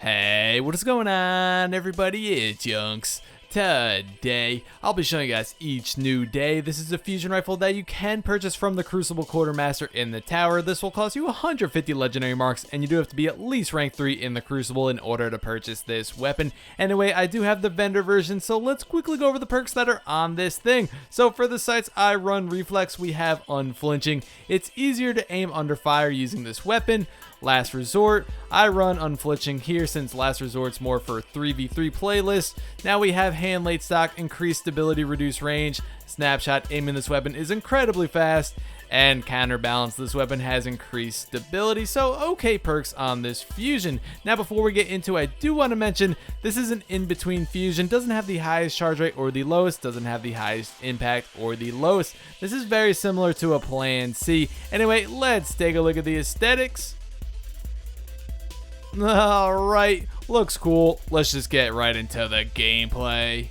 Hey, what is going on, everybody? It's YunKs. Today, I'll be showing you guys each new day. This is a fusion rifle that you can purchase from the Crucible Quartermaster in the tower. This will cost you 150 legendary marks, and you do have to be at least rank 3 in the Crucible in order to purchase this weapon. Anyway, I do have the vendor version, so let's quickly go over the perks that are on this thing. So for the sights, I run Reflex. We have Unflinching. It's easier to aim under fire using this weapon. Last Resort, I run Unflinching here since Last Resort's more for 3v3 playlists. Now we have Hand Late Stock, increased stability, reduced range. Snapshot, aiming this weapon is incredibly fast. And Counterbalance, this weapon has increased stability, so okay perks on this fusion. Now before we get into it, I do want to mention this is an in-between fusion, doesn't have the highest charge rate or the lowest, doesn't have the highest impact or the lowest. This is very similar to a Plan C. Anyway, let's take a look at the aesthetics. Alright, looks cool. Let's just get right into the gameplay.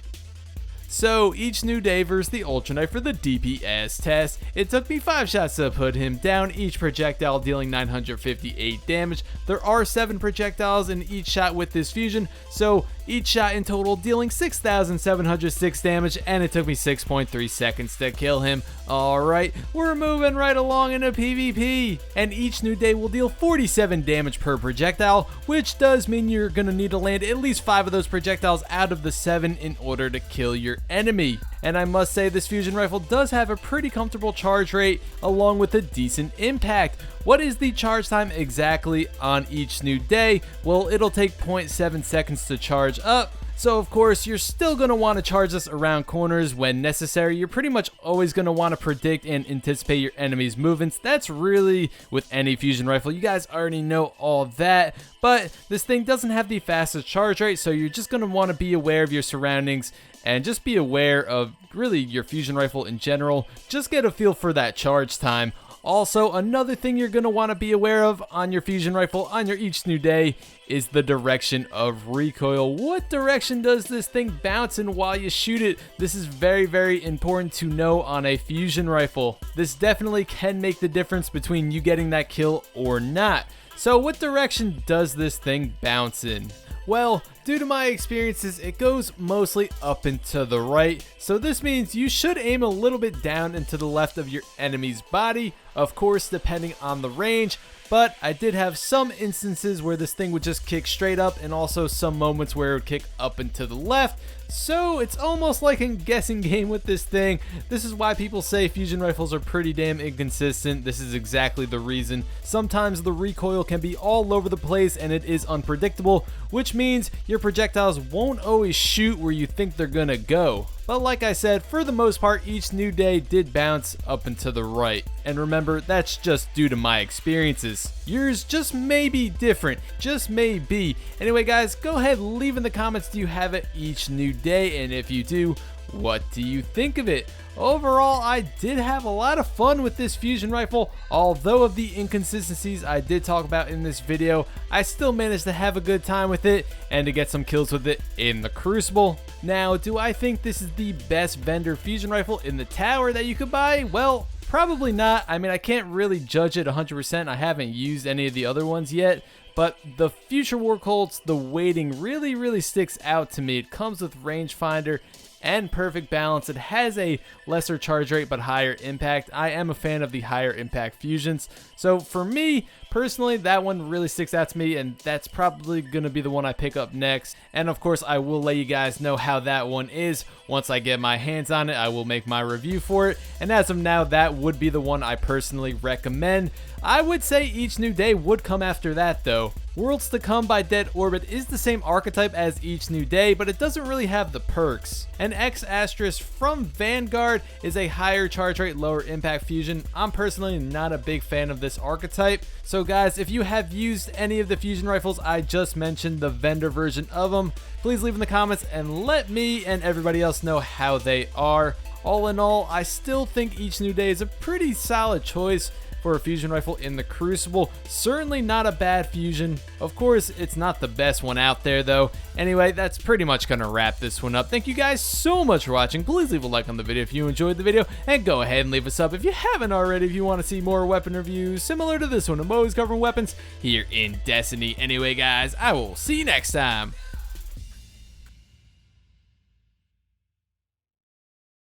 So, each new day versus the Ultra Knight for the DPS test. It took me 5 shots to put him down, each projectile dealing 958 damage. There are 7 projectiles in each shot with this fusion, so each shot in total dealing 6,706 damage, and it took me 6.3 seconds to kill him. Alright, we're moving right along into PvP, and each new day will deal 47 damage per projectile, which does mean you're gonna need to land at least 5 of those projectiles out of the 7 in order to kill your enemy. And I must say, this fusion rifle does have a pretty comfortable charge rate along with a decent impact. What is the charge time exactly on each new day? Well, it'll take 0.7 seconds to charge up. So of course, you're still going to want to charge this around corners when necessary. You're pretty much always going to want to predict and anticipate your enemy's movements. That's really with any fusion rifle. You guys already know all that. But this thing doesn't have the fastest charge rate, so you're just going to want to be aware of your surroundings and just be aware of really your fusion rifle in general. Just get a feel for that charge time. Also, another thing you're going to want to be aware of on your fusion rifle on your each new day is the direction of recoil. What direction does this thing bounce in while you shoot it? This is very, very important to know on a fusion rifle. This definitely can make the difference between you getting that kill or not. So what direction does this thing bounce in? Well, due to my experiences, it goes mostly up and to the right, so this means you should aim a little bit down and to the left of your enemy's body, of course depending on the range, but I did have some instances where this thing would just kick straight up and also some moments where it would kick up and to the left, so it's almost like a guessing game with this thing. This is why people say fusion rifles are pretty damn inconsistent. This is exactly the reason. Sometimes the recoil can be all over the place and it is unpredictable, which means your projectiles won't always shoot where you think they're gonna go. But like I said, for the most part, each new day did bounce up and to the right. And remember, that's just due to my experiences. Yours just may be different, just may be. Anyway guys, go ahead, leave in the comments, do you have it each new day? And if you do, what do you think of it? Overall, I did have a lot of fun with this fusion rifle. Although of the inconsistencies I did talk about in this video, I still managed to have a good time with it and to get some kills with it in the Crucible. Now, do I think this is the best vendor fusion rifle in the tower that you could buy? Well, probably not. I mean, I can't really judge it 100%. I haven't used any of the other ones yet. But the Future War Colts, the weighting really sticks out to me. It comes with rangefinder and perfect balance. It has a lesser charge rate but higher impact. I am a fan of the higher impact fusions. So for me, personally, that one really sticks out to me, and that's probably going to be the one I pick up next. And of course, I will let you guys know how that one is. Once I get my hands on it, I will make my review for it. And as of now, that would be the one I personally recommend. I would say each new day would come after that though. Worlds to Come by Dead Orbit is the same archetype as each new day, but it doesn't really have the perks. And X Asterisk from Vanguard is a higher charge rate, lower impact fusion. I'm personally not a big fan of this archetype. So guys, if you have used any of the fusion rifles I just mentioned, the vendor version of them, please leave in the comments and let me and everybody else know how they are. All in all, I still think each new day is a pretty solid choice. for a fusion rifle in the Crucible. Certainly not a bad fusion. Of course, it's not the best one out there though. Anyway, that's pretty much gonna wrap this one up. Thank you guys so much for watching. Please leave a like on the video if you enjoyed the video, and go ahead and leave a sub if you haven't already if you want to see more weapon reviews similar to this one. I'm always covering weapons here in Destiny. Anyway guys, I will see you next time.